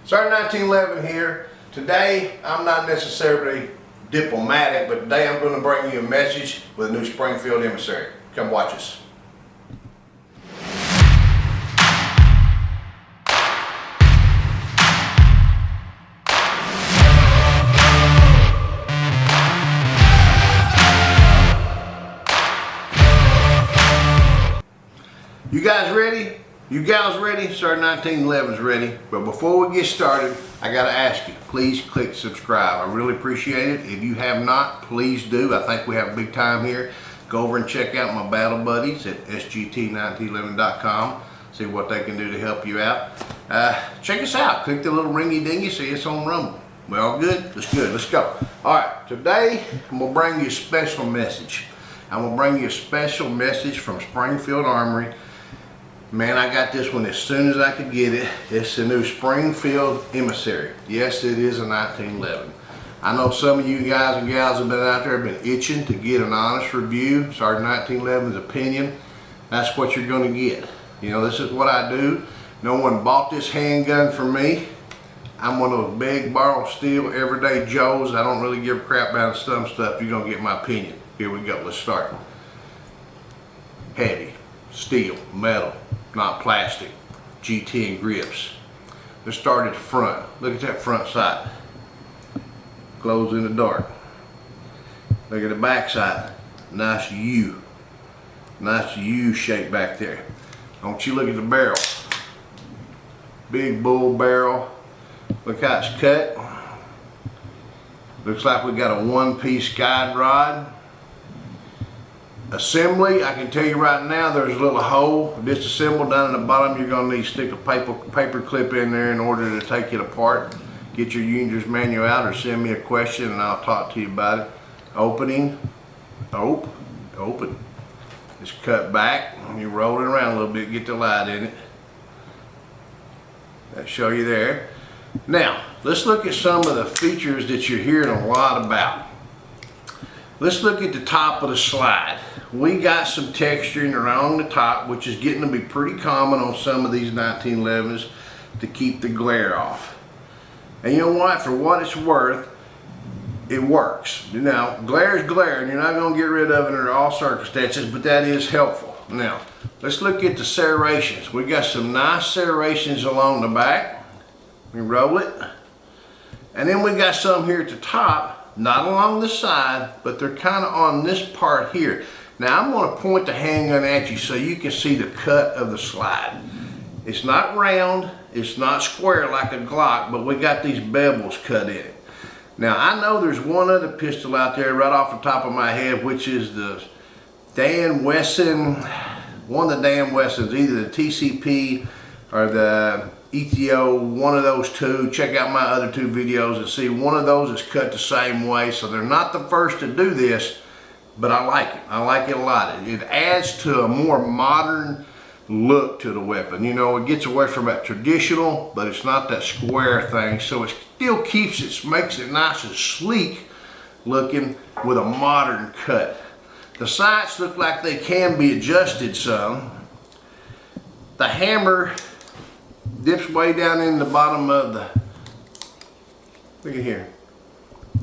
Sarge 1911 here. Today, I'm not necessarily diplomatic, but today I'm going to bring you a message with a new Springfield Emissary. Come watch us. You guys ready? You gals ready? Sarge 1911 is ready. But before we get started, I gotta ask you, please click subscribe. I really appreciate it. If you have not, please do. I think we have a big time here. Go over and check out my battle buddies at sgt1911.com. See what they can do to help you out. Check us out. Click the little ringy dingy, see us on Rumble. We all good? That's good. Let's go. All right, today I'm gonna bring you a special message. I'm gonna bring you a special message from Springfield Armory. Man, I got this one as soon as I could get it. It's the new Springfield Emissary. Yes, it is a 1911. I know some of you guys and gals have been out there, been itching to get an honest review. Sarge 1911's opinion. That's what you're going to get. You know, this is what I do. No one bought this handgun for me. I'm one of those big, borrow, steal, everyday Joes. I don't really give a crap about some stuff. You're going to get my opinion. Here we go. Let's start. Heavy, steel, metal. Not plastic, G10 grips. Let's start at the front. Look at that front side. Glows in the dark. Look at the back side. Nice U. Nice U shape back there. Don't you look at the barrel. Big bull barrel. Look how it's cut. Looks like we got a one-piece guide rod. Assembly, I can tell you right now, there's a little hole disassembled down in the bottom. You're going to need to stick a paper clip in there in order to take it apart. Get your user's manual out or send me a question and I'll talk to you about it. Opening, open. It's cut back. You roll it around a little bit, get the light in it. That'll show you there. Now, let's look at some of the features that you're hearing a lot about. Let's look at the top of the slide. We got some texturing around the top, which is getting to be pretty common on some of these 1911s to keep the glare off. And you know what? For what it's worth, it works. Now, glare is glare, and you're not going to get rid of it under all circumstances, but that is helpful. Now, let's look at the serrations. We got some nice serrations along the back. We roll it. And then we got some here at the top, not along the side, but they're kind of on this part here. Now I'm going to point the handgun at you so you can see the cut of the slide. It's not round, it's not square like a Glock, but we got these bevels cut in it. Now I know there's one other pistol out there right off the top of my head, which is the Wesson, one of the Wessons, either the TCP or the ETO, one of those two. Check out my other two videos and see one of those is cut the same way. So they're not the first to do this, but I like it. I like it a lot. It adds to a more modern look to the weapon. You know, it gets away from that traditional, but it's not that square thing. So it still keeps it, makes it nice and sleek looking with a modern cut. The sights look like they can be adjusted some. The hammer dips way down in the bottom of the, look at here,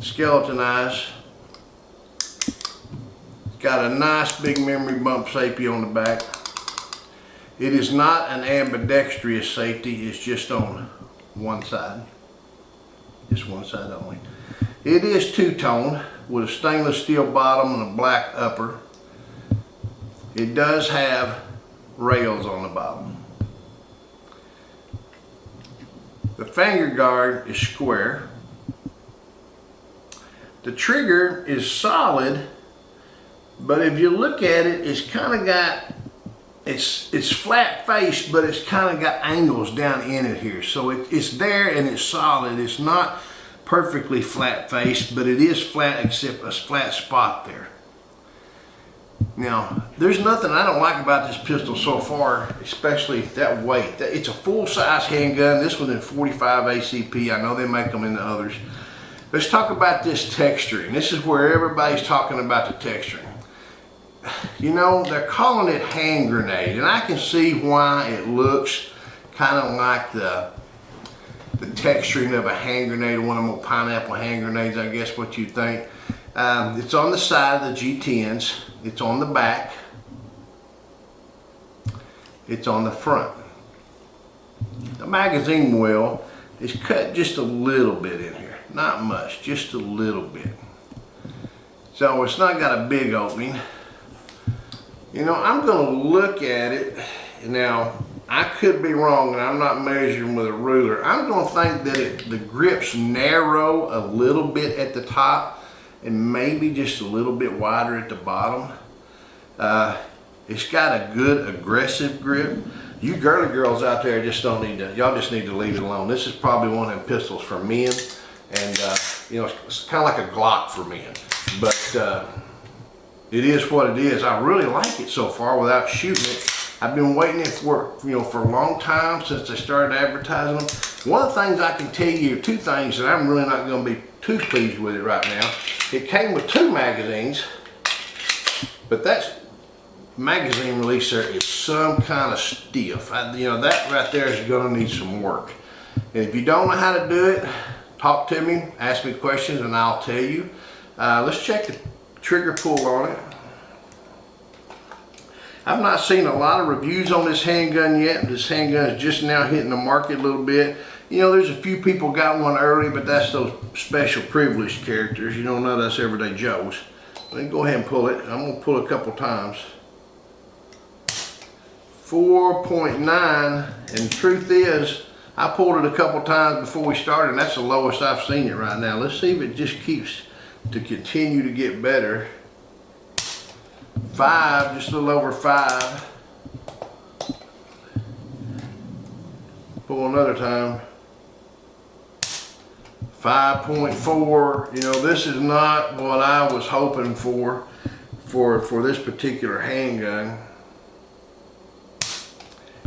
skeletonized. Got a nice big memory bump safety on the back. It is not an ambidextrous safety, it's just on one side. Just one side only. It is two-tone with a stainless steel bottom and a black upper. It does have rails on the bottom. The finger guard is square. The trigger is solid, but if you look at it, it's kind of got, it's flat faced, but it's kind of got angles down in it here. So it's there and it's solid. It's not perfectly flat faced, but it is flat except a flat spot there. Now, there's nothing I don't like about this pistol so far, especially that weight. It's a full-size handgun. This one's in 45 ACP. I know they make them in the others. Let's talk about this texturing. This is where everybody's talking about the texturing. You know, they're calling it hand grenade, and I can see why it looks kind of like the texturing of a hand grenade, one of them old pineapple hand grenades, I guess what you think. It's on the side of the G10s. It's on the back. It's on the front. The magazine well is cut just a little bit in here. Not much, just a little bit. So it's not got a big opening. You know, I'm gonna look at it. Now, I could be wrong and I'm not measuring with a ruler. I'm gonna think that the grips narrow a little bit at the top and maybe just a little bit wider at the bottom. It's got a good aggressive grip. You girly girls out there just don't need to, y'all just need to leave it alone. This is probably one of them pistols for men, and you know, it's kind of like a Glock for men. But it is what it is. I really like it so far without shooting it. I've been waiting for it, you know, for a long time since they started advertising them. One of the things I can tell you, two things that I'm really not going to be too pleased with it right now. It came with 2 magazines, but that's magazine release there is some kind of stiff. You know, that right there is going to need some work. And if you don't know how to do it, talk to me, ask me questions, and I'll tell you. Let's check the trigger pull on it. I've not seen a lot of reviews on this handgun yet. This handgun is just now hitting the market a little bit. You know, there's a few people got one early, but that's those special privileged characters. You know, none of us everyday Joes. Let me go ahead and pull it. I'm going to pull it a couple times. 4.9, and truth is, I pulled it a couple times before we started, and that's the lowest I've seen it right now. Let's see if it just keeps to continue to get better. 5, just a little over 5. Pull another time. 5.4. You know, this is not what I was hoping for this particular handgun.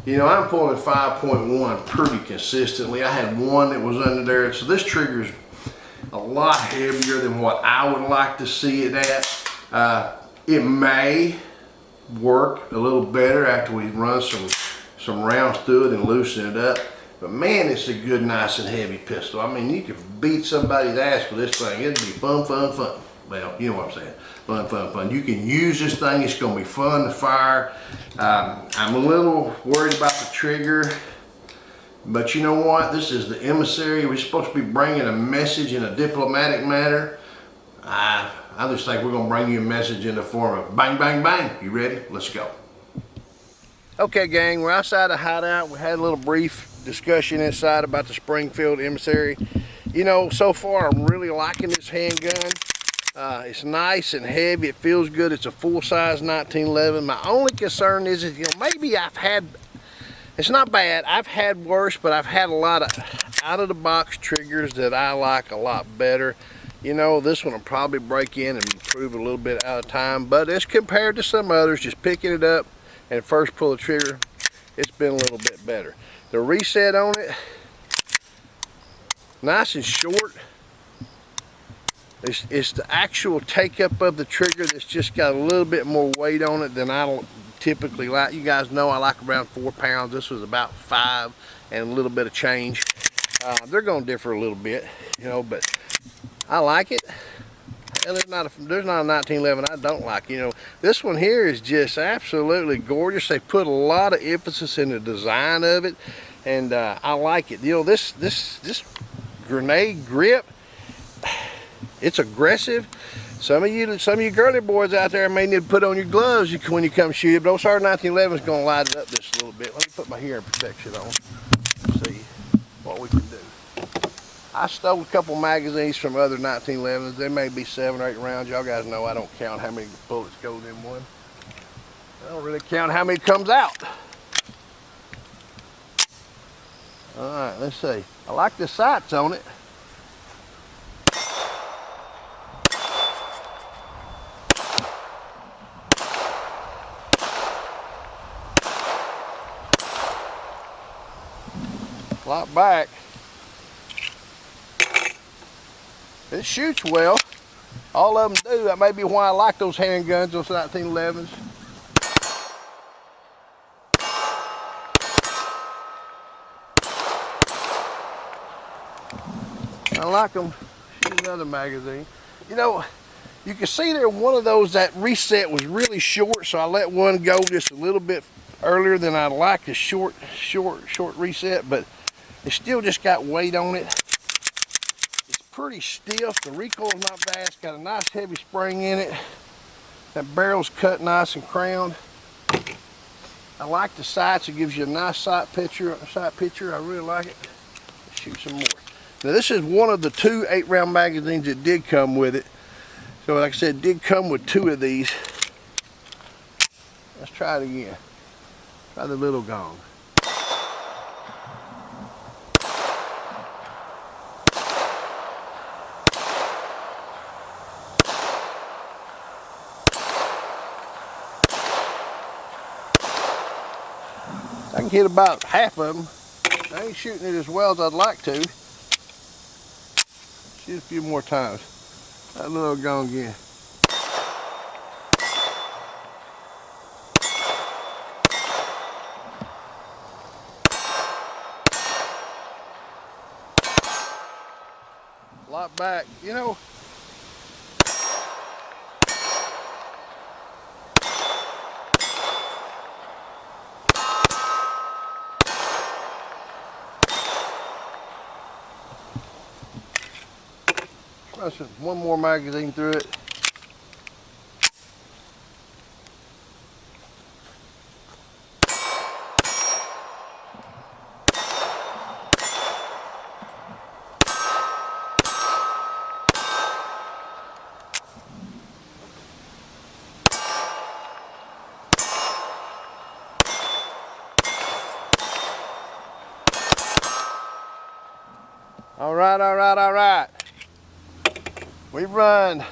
You know, I'm pulling 5.1 pretty consistently. I had one that was under there. So this trigger is a lot heavier than what I would like to see it at. It may work a little better after we run some rounds through it and loosen it up. But man, it's a good, nice and heavy pistol. I mean, you could beat somebody's ass with this thing. It'd be fun, fun, fun. Well, you know what I'm saying. Fun, fun, fun. You can use this thing. It's going to be fun to fire. I'm a little worried about the trigger. But you know what? This is the Emissary. We're supposed to be bringing a message in a diplomatic manner. I just think we're going to bring you a message in the form of bang, bang, bang. You ready? Let's go. Okay, gang. We're outside the hideout. We had a little brief discussion inside about the Springfield Emissary. You know, so far I'm really liking this handgun. It's nice and heavy. It feels good. It's a full-size 1911. My only concern is, you know, maybe it's not bad. I've had worse, but I've had a lot of out-of-the-box triggers that I like a lot better. You know, this one will probably break in and improve a little bit out of time, but as compared to some others, just picking it up and first pull the trigger, it's been a little bit better. The reset on it, nice and short. It's the actual take up of the trigger that's just got a little bit more weight on it than I don't typically like. You guys know I like around 4 pounds. This was about 5 and a little bit of change. They're going to differ a little bit, you know, but I like it. And there's not a 1911 I don't like. You know, this one here is just absolutely gorgeous. They put a lot of emphasis in the design of it, and I like it. You know, this grenade grip, it's aggressive. Some of you girly boys out there may need to put on your gloves when you come shoot it, but those Sarge 1911 is going to light it up just a little bit. Let me put my hearing protection on. Let's see what we can do. I stole a couple magazines from other 1911s. There may be 7 or 8 rounds. Y'all guys know I don't count how many bullets go in one. I don't really count how many comes out. All right, let's see. I like the sights on it. Lock back. It shoots well. All of them do. That may be why I like those handguns, those 1911s. I like them. Here's another magazine. You know, you can see there one of those, that reset was really short, so I let one go just a little bit earlier than I'd like, a short reset, but it still just got weight on it. It's pretty stiff. The Recoil's not bad. It's got a nice heavy spring in it. That barrel's cut nice and crowned. I like the sights. It gives you a nice sight picture. I really like it. Let's shoot some more. Now this is one of the 2 8-round magazines that did come with it. So like I said, it did come with 2 of these. Let's try it again. Try the little gong. I can hit about half of them. I ain't shooting it as well as I'd like to. Shoot a few more times. That little gong again. Lot back, you know. One more magazine through it. All right. We run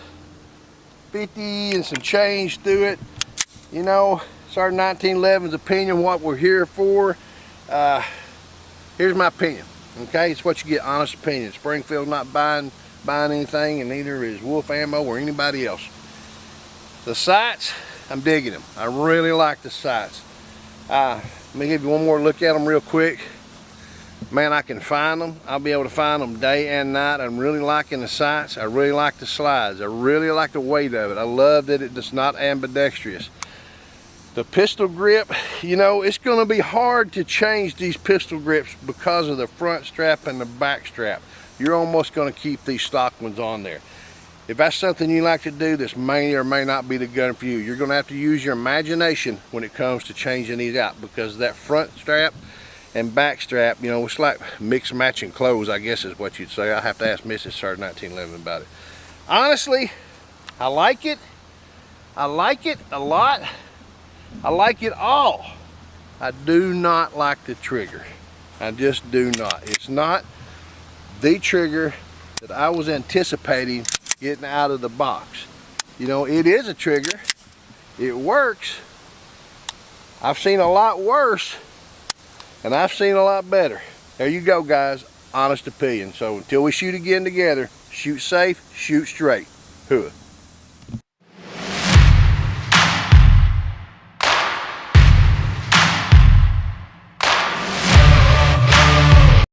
50 and some change through it. You know, it's our 1911's opinion, what we're here for. Here's my opinion, okay? It's what you get, honest opinion. Springfield's not buying anything, and neither is Wolf Ammo or anybody else. The sights, I'm digging them. I really like the sights. Let me give you one more look at them real quick. Man, I can find them. I'll be able to find them day and night. I'm really liking the sights. I really like the slides. I really like the weight of it. I love that it's not ambidextrous. The pistol grip, you know, it's going to be hard to change these pistol grips because of the front strap and the back strap. You're almost going to keep these stock ones on there. If that's something you like to do, this may or may not be the gun for you. You're going to have to use your imagination when it comes to changing these out, because that front strap and back strap, you know, it's like mixed matching clothes, I guess is what you'd say. I have to ask Mrs. Sarge 1911 about it. Honestly, I like it. I like it a lot. I like it all. I do not like the trigger. I just do not. It's not the trigger that I was anticipating getting out of the box. You know, it is a trigger. It works. I've seen a lot worse, and I've seen a lot better. There you go, guys. Honest opinion. So until we shoot again together, shoot safe, shoot straight. HOOAH.